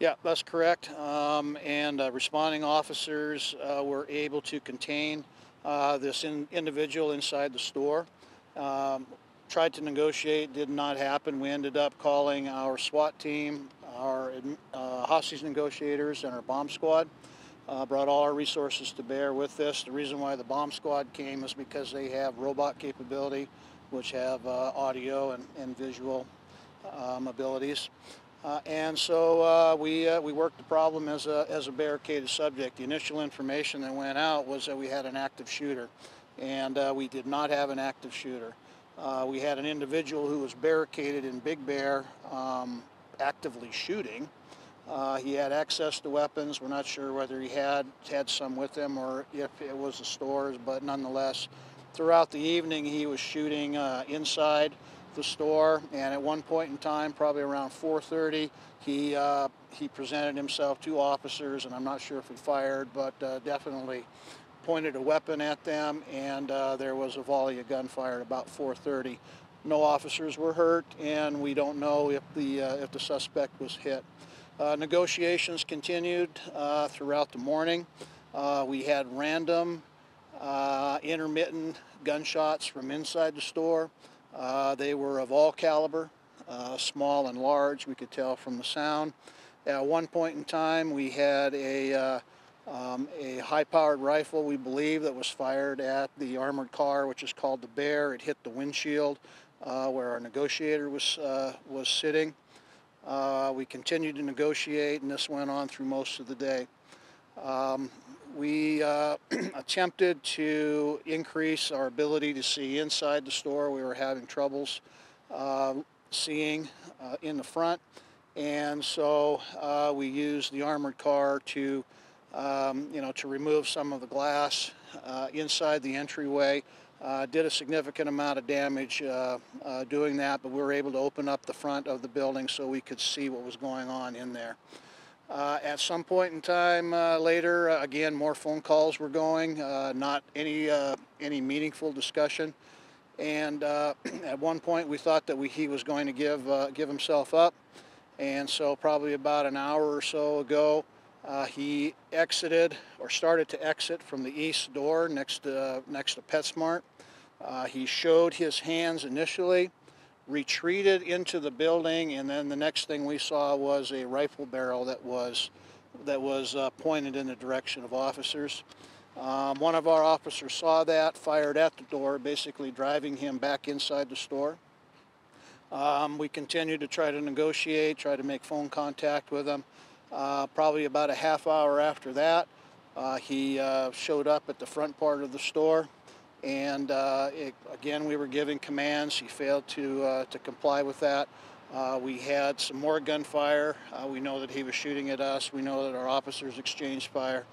Yeah, that's correct. And responding officers were able to contain this individual inside the store. Um, Tried to negotiate, did not happen. We ended up calling our SWAT team, our hostage negotiators, and our bomb squad. Brought all our resources to bear with this. The reason why the bomb squad came is because they have robot capability, which have audio and visual abilities. And so we worked the problem as a barricaded subject. The initial information that went out was that we had an active shooter, and we did not have an active shooter. We had an individual who was barricaded in Big Bear, actively shooting. He had access to weapons. We're not sure whether he had some with him or if it was the stores, but nonetheless, throughout the evening he was shooting inside the store. And at one point in time, probably around 4:30, he presented himself to officers, and I'm not sure if he fired, but definitely pointed a weapon at them, and there was a volley of gunfire at about 4:30. No officers were hurt, and we don't know if the suspect was hit. Negotiations continued throughout the morning. We had random, intermittent gunshots from inside the store. They were of all caliber, small and large. We could tell from the sound. At one point in time, we had a high-powered rifle, we believe, that was fired at the armored car, which is called the Bear. It hit the windshield where our negotiator was sitting. We continued to negotiate, and this went on through most of the day. We attempted to increase our ability to see inside the store. We were having troubles seeing in the front, and so we used the armored car to to remove some of the glass inside the entryway. Did a significant amount of damage doing that, but we were able to open up the front of the building so we could see what was going on in there. At some point in time later, again, more phone calls were going, not any meaningful discussion. And at one point, we thought that he was going to give himself up. And so, probably about an hour or so ago, he exited or started to exit from the east door next to PetSmart. He showed his hands initially, retreated into the building, and then the next thing we saw was a rifle barrel that was pointed in the direction of officers. One of our officers saw that, fired at the door, basically driving him back inside the store. We continued to try to negotiate, try to make phone contact with him. Probably about a half hour after that, he showed up at the front part of the store, and again, we were giving commands. He failed to comply with that. We had some more gunfire. We know that he was shooting at us. We know that our officers exchanged fire,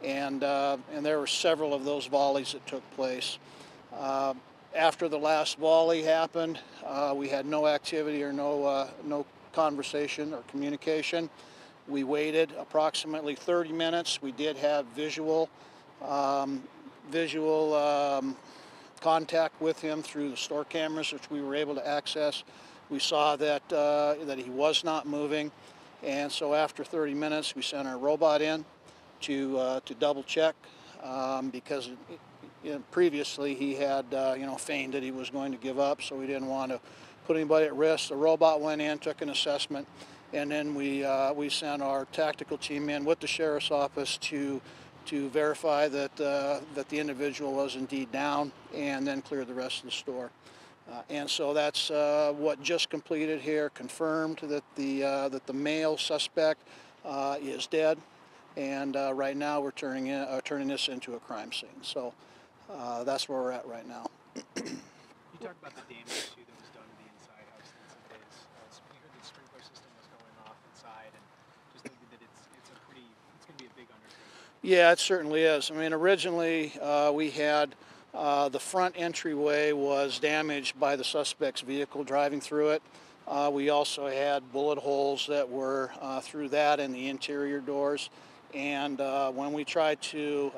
and there were several of those volleys that took place. After the last volley happened, we had no activity or no conversation or communication. We waited approximately 30 minutes. We did have visual contact with him through the store cameras, which we were able to access. We saw that he was not moving, and so after 30 minutes, we sent our robot in to double check because previously he had feigned that he was going to give up, so we didn't want to put anybody at risk. The robot went in, took an assessment, and then we sent our tactical team in with the sheriff's office to verify that the individual was indeed down, and then clear the rest of the store. And so that's what just completed here, confirmed that the male suspect is dead, and right now we're turning this into a crime scene. So that's where we're at right now. You talked about the damage too that was done to the inside, how extensive it is. You heard the sprinkler system was going off inside, and just thinking that it's going to be a big undertaking. Yeah, it certainly is. I mean, originally we had the front entryway was damaged by the suspect's vehicle driving through it. We also had bullet holes that were through that and the interior doors. And when we tried to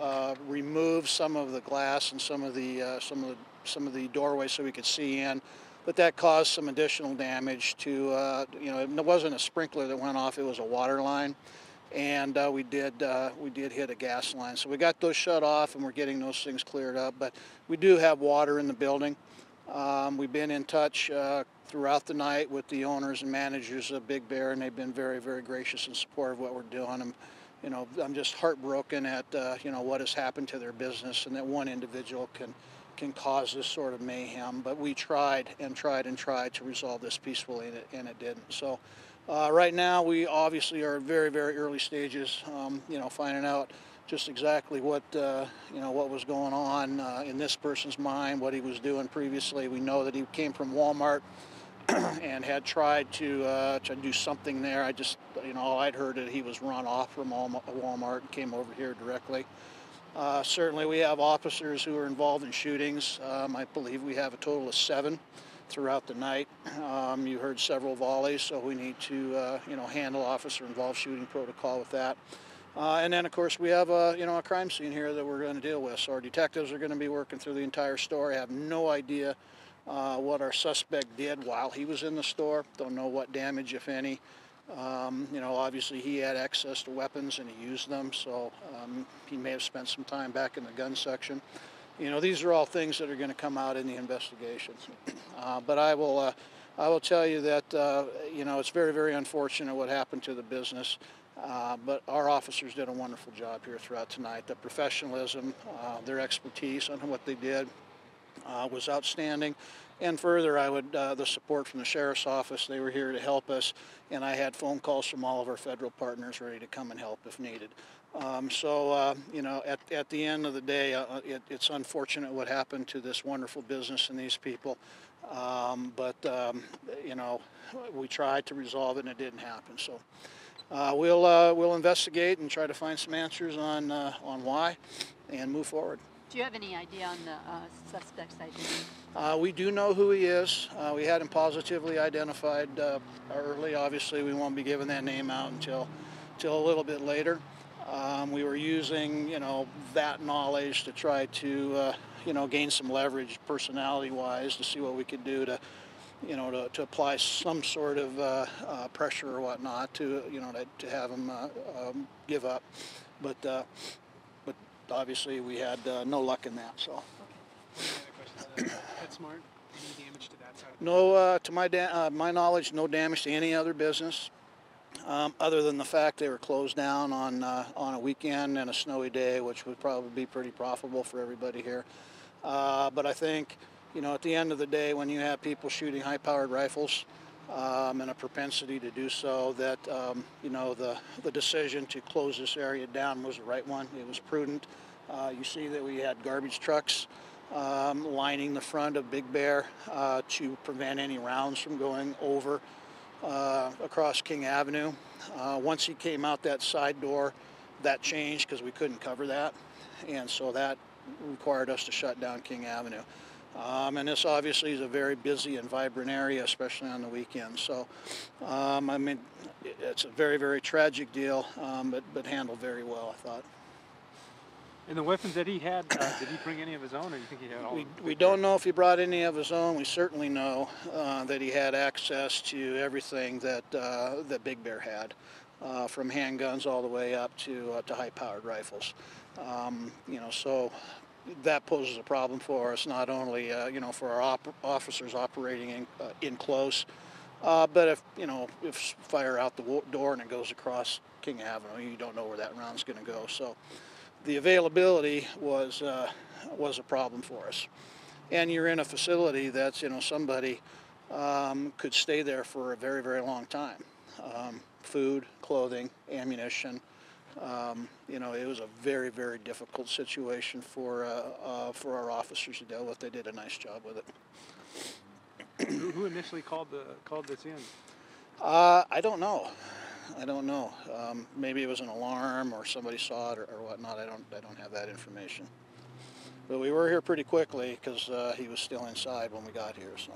remove some of the glass and some of the doorways so we could see in, but that caused some additional damage to, it wasn't a sprinkler that went off, it was a water line. And we did hit a gas line. So we got those shut off, and we're getting those things cleared up. But we do have water in the building. We've been in touch throughout the night with the owners and managers of Big Bear, and they've been very, very gracious and supportive of what we're doing. I'm just heartbroken at what has happened to their business, and that one individual can cause this sort of mayhem. But we tried and tried and tried to resolve this peacefully, and it didn't. So right now, we obviously are very, very early stages, finding out just exactly what was going on in this person's mind, what he was doing previously. We know that he came from Walmart and had tried to do something there. All I'd heard that he was run off from Walmart and came over here directly. Certainly, we have officers who are involved in shootings. I believe we have a total of 7 throughout the night. You heard several volleys, so we need to handle officer-involved shooting protocol with that. And then, of course, we have a crime scene here that we're going to deal with. So our detectives are going to be working through the entire store. I have no idea what our suspect did while he was in the store. Don't know what damage, if any. Obviously he had access to weapons and he used them, so he may have spent some time back in the gun section. These are all things that are going to come out in the investigations. But I will tell you that it's very, very unfortunate what happened to the business. But our officers did a wonderful job here throughout tonight. The professionalism, their expertise on what they did was outstanding. And further, the support from the sheriff's office. They were here to help us, and I had phone calls from all of our federal partners ready to come and help if needed. At the end of the day, it's unfortunate what happened to this wonderful business and these people. We tried to resolve it and it didn't happen. So we'll investigate and try to find some answers on why and move forward. Do you have any idea on the suspect's identity? We do know who he is. We had him positively identified early. Obviously, we won't be giving that name out until a little bit later. We were using, that knowledge to try to, gain some leverage personality-wise to see what we could do to apply some sort of pressure or whatnot to have him give up. But obviously we had no luck in that. So. Okay. PetSmart, any damage to that side? No, to my knowledge, no damage to any other business. Other than the fact they were closed down on a weekend and a snowy day, which would probably be pretty profitable for everybody here. But I think, at the end of the day, when you have people shooting high-powered rifles and a propensity to do so, that the decision to close this area down was the right one. It was prudent. You see that we had garbage trucks lining the front of Big Bear to prevent any rounds from going over across King Avenue. Once he came out that side door, that changed because we couldn't cover that, and so that required us to shut down King Avenue. And this obviously is a very busy and vibrant area, especially on the weekends. So, it's a very, very tragic deal, but handled very well, I thought. And the weapons that he had, did he bring any of his own, or do you think he had all? We don't know if he brought any of his own. We certainly know that he had access to everything that Big Bear had, from handguns all the way up to high-powered rifles. So that poses a problem for us, not only for our officers operating in close, but if fire out the door and it goes across King Avenue, you don't know where that round's going to go. So the availability was a problem for us. And you're in a facility that's, somebody could stay there for a very, very long time. Food, clothing, ammunition. It was a very, very difficult situation for our officers to deal with. They did a nice job with it. Who initially called this in? I don't know. Maybe it was an alarm or somebody saw it or whatnot. I don't have that information. But we were here pretty quickly because he was still inside when we got here. So.